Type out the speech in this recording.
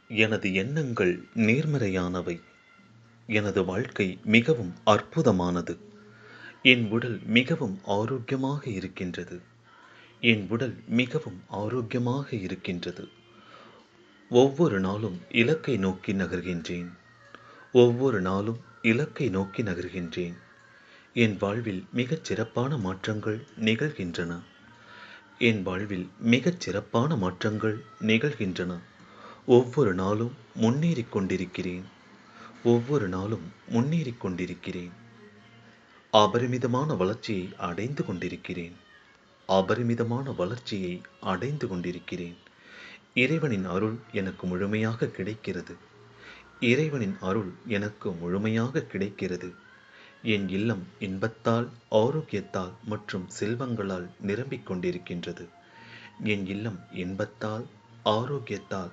எனது எண்ணங்கள் நேர்மறையானவை. எனது வாழ்க்கை மிகவும் அற்புதமானது. என் உடல் மிகவும் ஆரோக்கியமாக இருக்கின்றது. என் உடல் மிகவும் ஆரோக்கியமாக இருக்கின்றது. ஒவ்வொரு நாளும் இலக்கை நோக்கி நகர்கின்றேன். ஒவ்வொரு நாளும் இலக்கை நோக்கி நகர்கின்றேன். என் வாழ்வில் மிகச் சிறப்பான மாற்றங்கள் நிகழ்கின்றன. என் வாழ்வில் மிகச் சிறப்பான மாற்றங்கள் நிகழ்கின்றன. ஒவ்வொரு நாளும் முன்னேறிக் கொண்டிருக்கிறேன். ஒவ்வொரு நாளும் முன்னேறிக் கொண்டிருக்கிறேன். அபரிமிதமான வளர்ச்சியை அடைந்து கொண்டிருக்கிறேன். அபரிமிதமான வளர்ச்சியை அடைந்து கொண்டிருக்கிறேன். இறைவனின் அருள் எனக்கு முழுமையாக கிடைக்கிறது. இறைவனின் அருள் எனக்கு முழுமையாக கிடைக்கிறது. என் இல்லம் இன்பத்தால், ஆரோக்கியத்தால் மற்றும் செல்வங்களால் நிரம்பிக் கொண்டிருக்கின்றது. என் இல்லம் இன்பத்தால், ஆரோக்கியத்தால்